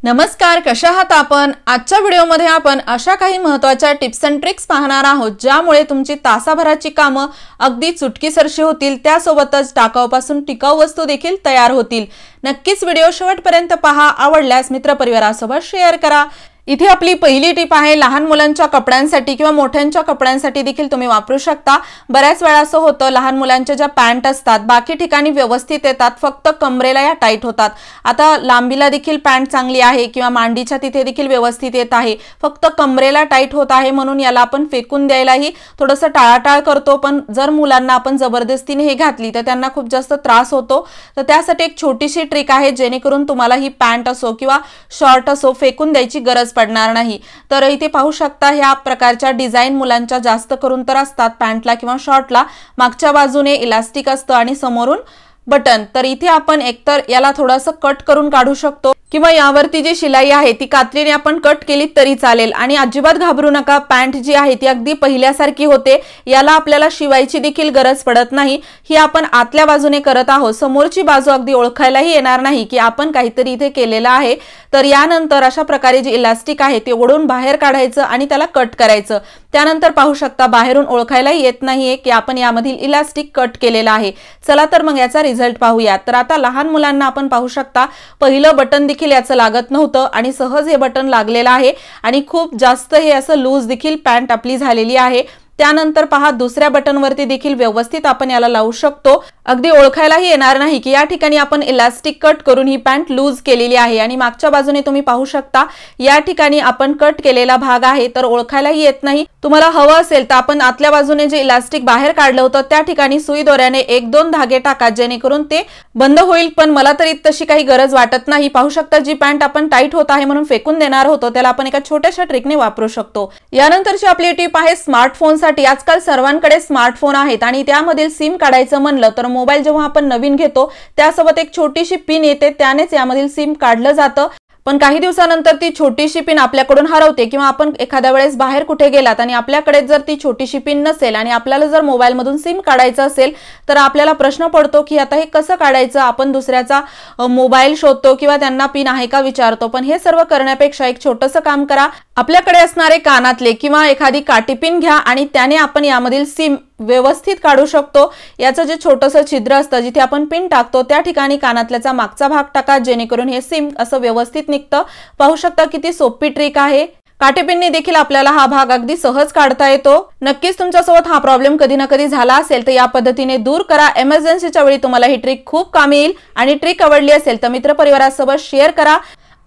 नमस्कार, कशा आहात आपण? आजच्या व्हिडिओमध्ये आपण अशा काही महत्त्वाच्या टिप्स अँड ट्रिक्स पाहणार आहोत ज्यामुळे तुमची तासाभराची कामं अगदी चुटकीसरशी होतील, त्यासोबतच टाकाऊपासून टिकाऊ वस्तू देखील तयार होतील। नक्कीच व्हिडिओ शेवटपर्यंत पहा, आवडल्यास मित्रपरिवारासोबत शेअर करा। इथे आपली पहिली टिप आहे, लहान मुलांच्या कपड्यांसाठी किंवा मोठ्यांच्या कपड्यांसाठी देखील तुम्ही वापरू शकता। बऱ्याच वेळा असं होतं, लहान मुलांच्या ज्या पॅन्ट असतात बाकी ठिकाणी व्यवस्थित येतात, फक्त कमरेला या टाईट होतात। आता लांबीला देखील पॅन्ट चांगली आहे किंवा मांडीच्या तिथे देखील व्यवस्थित येत आहे, फक्त कमरेला टाईट होत आहे म्हणून याला आपण फेकून द्यायलाही थोडंसं टाळाटाळ करतो। पण जर मुलांना आपण जबरदस्तीने हे घातली तर त्यांना खूप जास्त त्रास होतो। तर त्यासाठी एक छोटीशी ट्रिक आहे, जेणेकरून तुम्हाला ही पॅन्ट असो किंवा शॉर्ट असो फेकून द्यायची गरज पडणार नाही। तर इथे पाहू शकता, ह्या प्रकारच्या डिझाइन मुलांच्या जास्त करून तर असतात पॅन्टला किंवा शॉर्टला। मागच्या बाजूने इलास्टिक असतं आणि समोरून बटन। तर इथे आपण एकतर याला थोडंसं कट करून काढू शकतो किंवा यावरती जी शिलाई आहे ती कात्रीने आपण कट केली तरी चालेल। आणि अजिबात घाबरू नका, पॅन्ट जी आहे ती अगदी पहिल्यासारखी होते, याला आपल्याला शिवायची देखील गरज पडत नाही। ही आपण आतल्या बाजूने करत आहोत, समोरची बाजू अगदी ओळखायलाही येणार नाही की आपण काहीतरी इथे केलेलं आहे। तर यानंतर अशा प्रकारे जी इलास्टिक आहे ते ओढून बाहेर काढायचं आणि त्याला कट करायचं। त्यानंतर पाहू शकता, बाहेरून ओळखायलाही येत नाहीये की आपण यामधील इलास्टिक कट केलेला आहे। चला तर मग याचा रिझल्ट पाहूया। तर आता लहान मुलांना आपण पाहू शकता, पहिलं बटन देखील याचं लागत नव्हतं आणि सहज हे बटन लागलेलं आहे आणि खूप जास्त हे असं लूज देखील पॅन्ट आपली झालेली आहे। त्यानंतर पहा, दुसऱ्या बटनवरती देखील व्यवस्थित आपण याला लावू शकतो, अगदी ओळखायलाही येणार नाही की या ठिकाणी आपण इलास्टिक कट करून ही पॅन्ट लूज केलेली आहे। आणि मागच्या बाजूने तुम्ही पाहू शकता, या ठिकाणी आपण कट केलेला भाग आहे, तर ओळखायलाही येत नाही। तुम्हाला हवं असेल तर आपण आतल्या बाजूने जे इलास्टिक बाहेर काढलं होतं त्या ठिकाणी सुई दोऱ्याने 1-2 धागे टाका, जेणेकरून ते बंद होईल। पण मला तरी तशी काही गरज वाटत नाही। पाहू शकता, जी पॅन्ट आपण टाईट होत आहे म्हणून फेकून देणार होतो त्याला आपण एका छोट्याशा ट्रिकने वापरू शकतो। यानंतरची आपली टिप आहे स्मार्टफोन साठी। आजकाल सर्वांकडे स्मार्टफोन आहेत आणि त्यामधील सिम काढायचं म्हणलं तर मोबाईल जेव्हा आपण नवीन घेतो त्यासोबत एक छोटीशी पिन येते, त्यानेच यामधील सिम काढलं जातं। पण काही दिवसानंतर ती छोटीशी पिन आपल्याकडून हरवते किंवा आपण एखाद्या वेळेस बाहेर कुठे गेलात आणि आपल्याकडे जर ती छोटीशी पिन नसेल आणि आपल्याला जर मोबाईल मधून सिम काढायचं असेल तर आपल्याला प्रश्न पडतो की आता हे कसं काढायचं। आपण दुसऱ्याचा मोबाईल शोधतो किंवा त्यांना पिन आहे का विचारतो। पण हे सर्व करण्यापेक्षा एक छोटंसं काम करा, आपल्याकडे असणारे कानातले किंवा एखादी काठी पिन घ्या आणि त्याने आपण यामधील सिम व्यवस्थित काढू शकतो। याचं जे छोटंसं छिद्र असतं जिथे आपण पिन टाकतो त्या ठिकाणी कानातल्याचा मागचा भाग टाका, जेणेकरून हे सिम असं व्यवस्थित निघतं। पाहू शकता किती सोपी ट्रिक आहे। काटेपिनने देखील आपल्याला हा भाग अगदी सहज काढता येतो। नक्कीच तुमच्यासोबत हा प्रॉब्लेम कधी ना कधी झाला असेल तर या पद्धतीने दूर करा। इमर्जन्सीच्या वेळी तुम्हाला ही ट्रिक खूप कामी येईल। आणि ट्रिक आवडली असेल तर मित्रपरिवारासोबत शेअर करा।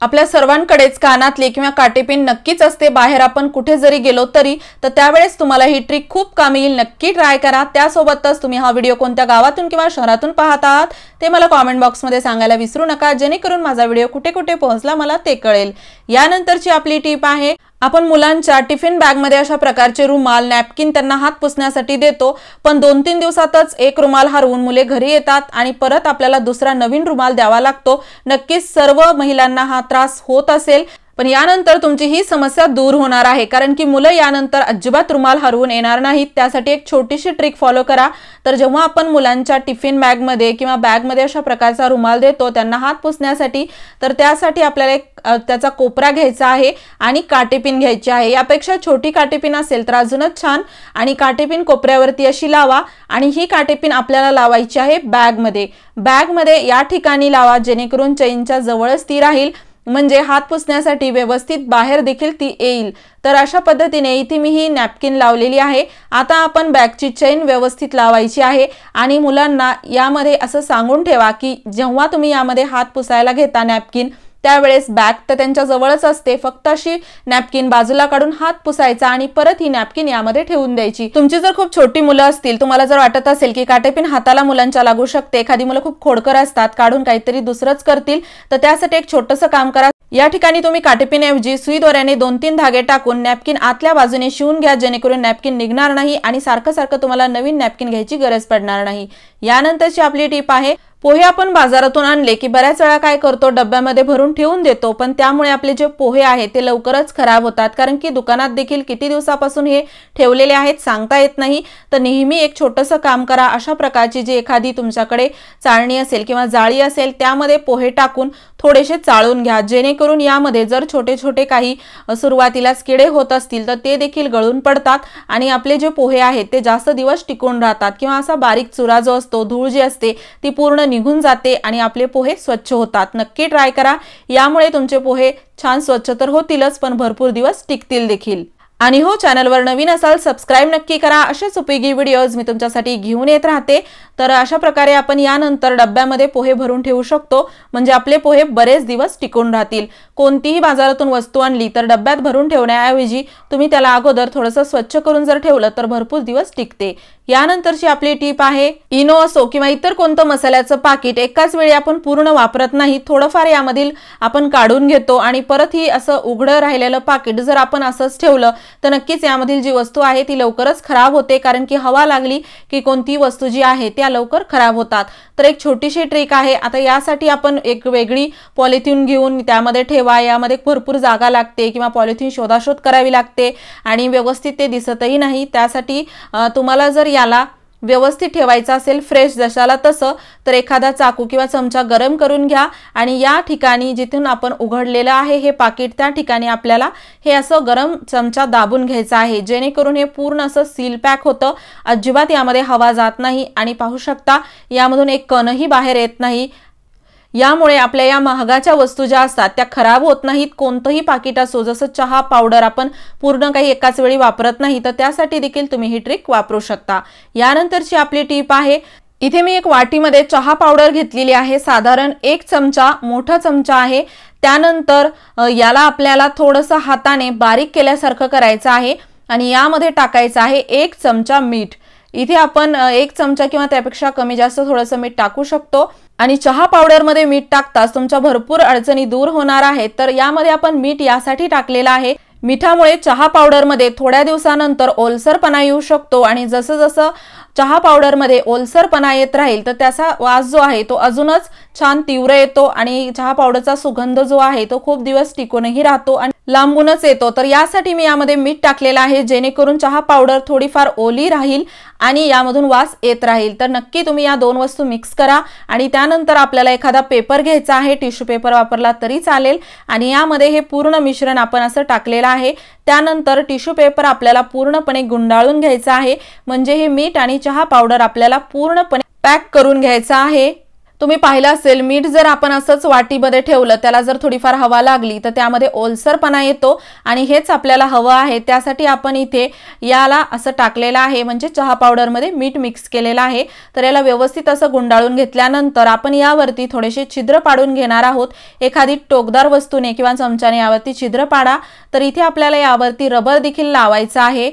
आपल्या सर्वांकडेच कानातले किंवा काटेपिन नक्कीच असते, बाहेर आपण कुठे जरी गेलो तरी, तर त्यावेळेस तुम्हाला ही ट्रिक खूप कामी येईल। नक्की ट्राय करा। त्यासोबतच तुम्ही हा व्हिडिओ कोणत्या गावातून किंवा शहरातून पाहत आहात ते मला कमेंट बॉक्समध्ये सांगायला विसरू नका, जेणेकरून माझा व्हिडिओ कुठे कुठे पोहोचला मला ते कळेल। यानंतरची आपली टिप आहे, आपण मुलांच्या टिफिन बॅगमध्ये अशा प्रकारचे रुमाल, नॅपकिन त्यांना हात पुसण्यासाठी देतो, पण 2-3 दिवसातच एक रुमाल हरवून मुले घरी येतात आणि परत आपल्याला दुसरा नवीन रुमाल द्यावा लागतो। नक्कीच सर्व महिलांना हा त्रास होत असेल, पण यानंतर तुमची ही समस्या दूर होणार आहे, कारण की मुलं यानंतर अजिबात रुमाल हरवून येणार नाहीत। त्यासाठी एक छोटीशी ट्रिक फॉलो करा। तर जेव्हा आपण मुलांच्या टिफिन बॅगमध्ये किंवा बॅगमध्ये अशा प्रकारचा रुमाल देतो त्यांना हात पुसण्यासाठी, तर त्यासाठी आपल्याला एक त्याचा कोपरा घ्यायचा आहे आणि काटेपिन घ्यायची आहे। यापेक्षा छोटी काटेपिन असेल तर अजूनच छान। आणि काटेपिन कोपऱ्यावरती अशी लावा आणि ही काटेपिन आपल्याला लावायची आहे बॅगमध्ये या ठिकाणी लावा, जेणेकरून चैनच्या जवळच ती राहील, म्हणजे हात पुसण्यासाठी व्यवस्थित बाहेर देखील ती येईल। तर अशा पद्धतीने इथे मी ही नॅपकिन लावलेली आहे। आता आपण बॅगची चैन व्यवस्थित लावायची आहे आणि मुलांना यामध्ये असं सांगून ठेवा की जेव्हा तुम्ही यामध्ये हात पुसायला घेता नॅपकिन, त्यावेळेस बॅग तर त्यांच्या जवळच असते, फक्त अशी नॅपकिन बाजूला काढून हात पुसायचा आणि परत ही नॅपकिन यामध्ये ठेवून द्यायची। तुमची जर खूप छोटी मुलं असतील, तुम्हाला जर वाटत असेल की काटेपिन हाताला मुलांच्या लागू शकते, एखादी मुलं खूप खोडकर असतात, काढून काहीतरी दुसरंच करतील, तर त्यासाठी एक छोटंसं काम करा। या ठिकाणी तुम्ही काटेपिनऐवजी सुई दोऱ्याने 2-3 धागे टाकून नॅपकिन आतल्या बाजूने शिवून घ्या, जेणेकरून नॅपकिन निघणार नाही आणि सारखं सारखं तुम्हाला नवीन नॅपकिन घ्यायची गरज पडणार नाही। यानंतरची आपली टिप आहे, पोहे आपण बाजारातून आणले की बऱ्याच वेळा काय करतो, डब्यामध्ये भरून ठेवून देतो, पण त्यामुळे आपले जे पोहे आहेत ते लवकरच खराब होतात, कारण की दुकानात देखील किती दिवसापासून हे ठेवलेले आहेत सांगता येत नाही। तर नेहमी एक छोटंसं काम करा, अशा प्रकारची जी एखादी तुमच्याकडे चाळणी असेल किंवा जाळी असेल त्यामध्ये पोहे टाकून थोडेसे चाळून घ्या, जेणेकरून यामध्ये जर छोटे छोटे काही सुरुवातीलाच किडे होत असतील तर ते देखील गळून पडतात आणि आपले जे पोहे आहेत ते जास्त दिवस टिकून राहतात, किंवा असा बारीक चुरा जो असतो, धूळ जी असते ती पूर्ण निघून जाते आणि आपले पोहे स्वच्छ होतात। नक्की ट्राय करा, यामुळे तुमचे पोहे छान स्वच्छ तर होतीलच पण भरपूर दिवस टिकतील देखील। आणि हो, चॅनलवर नवीन असाल सबस्क्राइब नक्की करा, अशाच उपयोगी व्हिडिओज मी तुमच्यासाठी घेऊन येत राहते। तर अशा प्रकारे आपण यानंतर डब्यामध्ये पोहे भरून ठेवू शकतो, म्हणजे आपले पोहे बरेच दिवस टिकून राहतील। कोणतीही बाजारातून वस्तू आणली तर डब्यात भरून ठेवण्याऐवजी तुम्ही त्याला अगोदर थोडंसं स्वच्छ करून जर ठेवलं तर भरपूर दिवस टिकते। यानंतरची आपली टीप आहे, इनो असो किंवा इतर कोणतं मसाल्याचं पाकिट एकाच वेळी आपण पूर्ण वापरत नाही, थोडंफार यामधील आपण काढून घेतो आणि परत ही असं उघडं राहिलेलं पाकिट जर आपण असंच ठेवलं तर नक्कीच यामधील जी वस्तू आहे ती लवकरच खराब होते, कारण की हवा लागली की कोणती वस्तू जी आहे त्या लवकर खराब होतात। तर एक छोटीशी ट्रिक आहे, आता यासाठी आपण एक वेगळी पॉलिथिन घेऊन त्यामध्ये ठेवा, यामध्ये भरपूर जागा लागते किंवा पॉलिथिन शोधाशोध करावी लागते आणि व्यवस्थित ते दिसतही नाही। त्यासाठी तुम्हाला जर याला व्यवस्थित ठेवायचं असेल, फ्रेश जशाला तसं, तर एखादा चाकू किंवा चमचा गरम करून घ्या आणि या ठिकाणी जिथून आपण उघडलेलं आहे हे पाकिट त्या ठिकाणी आपल्याला हे असं गरम चमचा दाबून घ्यायचा आहे, जेणेकरून हे पूर्ण असं सील पॅक होतं, अजिबात यामध्ये हवा जात नाही आणि पाहू शकता यामधून एक कणही बाहेर येत नाही। यामुळे आपल्या या महागाच्या वस्तू ज्या असतात त्या खराब होत नाहीत। कोणतंही पाकिट असो, जसं चहा पावडर आपण पूर्ण काही एकाच वेळी वापरत नाही, तर त्यासाठी देखील तुम्ही ही ट्रिक वापरू शकता। यानंतरची आपली टीप आहे, इथे मी एक वाटीमध्ये चहा पावडर घेतलेली आहे, साधारण 1 चमचा मोठा चमचा आहे। त्यानंतर याला आपल्याला थोडंसं हाताने बारीक केल्यासारखं करायचं आहे आणि यामध्ये टाकायचं आहे 1 चमचा मीठ। इथे आपण 1 चमचा किंवा त्यापेक्षा कमी जास्त थोडंसं मीठ टाकू शकतो आणि चहा पावडर मध्ये मीठ टाकताच तुमच्या भरपूर अडचणी दूर होणार आहेत। तर यामध्ये आपण मीठ यासाठी टाकलेलं आहे, मिठामुळे चहा पावडर मध्ये थोड्या दिवसानंतर ओलसरपणा येऊ शकतो आणि जसं जसं चहा पावडर मध्ये ओलसरपणा येत राहील तर त्याचा वास जो आहे तो अजूनच छान तीव्र येतो आणि चहा पावडरचा सुगंध जो आहे तो खूप दिवस टिकूनही राहतो आणि लांबूनच येतो। तर यासाठी मी यामध्ये मीठ टाकलेलं आहे, जेणेकरून चहा पावडर थोडीफार ओली राहील आणि यामधून वास येत राहील। तर नक्की तुम्ही या दोन वस्तू मिक्स करा आणि त्यानंतर आपल्याला एखादा पेपर घ्यायचा आहे, टिश्यू पेपर वापरला तरी चालेल आणि यामध्ये हे पूर्ण मिश्रण आपण असं टाकलेलं आहे। त्यानंतर टिश्यू पेपर आपल्याला पूर्णपणे गुंडाळून घ्यायचा आहे, म्हणजे हे मीठ आणि चहा पावडर आपल्याला पूर्णपणे पॅक करून घ्यायचा आहे। तुम्ही पाहिलं असेल, मीठ जर आपण असंच वाटीमध्ये ठेवलं, त्याला जर थोडीफार हवा लागली तर त्यामध्ये ओलसरपणा येतो आणि हेच आपल्याला हवं आहे। त्यासाठी आपण इथे याला असं टाकलेलं आहे, म्हणजे चहा पावडर मध्ये मीठ मिक्स केलेलं आहे। तर याला व्यवस्थित असं गुंडाळून घेतल्यानंतर आपण यावरती थोडेसे छिद्र पाडून घेणार आहोत। एखादी टोकदार वस्तूने किंवा चमच्याने यावरती छिद्र पाडा। तर इथे आपल्याला यावरती रबर देखील लावायचा आहे।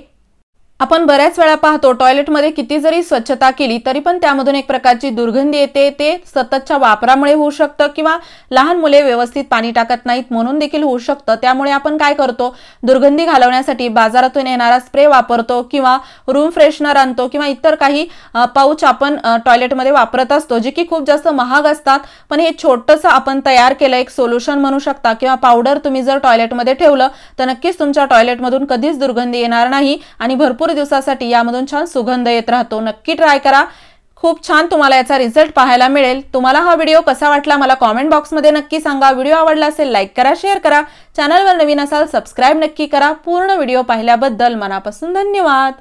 आपण बऱ्याच वेळा पाहतो टॉयलेटमध्ये किती जरी स्वच्छता केली तरी पण त्यामधून एक प्रकारची दुर्गंधी येते, ते सततच्या वापरामुळे होऊ शकतं किंवा लहान मुले व्यवस्थित पाणी टाकत नाहीत म्हणून देखील होऊ शकतं। त्यामुळे आपण काय करतो, दुर्गंधी घालवण्यासाठी बाजारातून येणारा स्प्रे वापरतो किंवा रूम फ्रेशनर आणतो किंवा इतर काही पाऊच आपण टॉयलेटमध्ये वापरत असतो, जे की खूप जास्त महाग असतात। पण हे छोटंसं आपण तयार केलं एक सोल्युशन म्हणू शकता, किंवा पावडर तुम्ही जर टॉयलेटमध्ये ठेवलं तर नक्कीच तुमच्या टॉयलेटमधून कधीच दुर्गंधी येणार नाही आणि भरपूर दिवसासाठी यामधून छान सुगंध येत राहतो। नक्की ट्राय करा, खूप छान तुम्हाला याचा रिझल्ट पाहायला मिळेल। तुम्हाला हा व्हिडिओ कसा वाटला मला कमेंट बॉक्स मध्ये नक्की सांगा। व्हिडिओ आवडला असेल लाईक करा, शेअर करा, चॅनलवर नवीन असाल सबस्क्राइब नक्की करा। पूर्ण व्हिडिओ पाहिल्याबद्दल मनापासून धन्यवाद।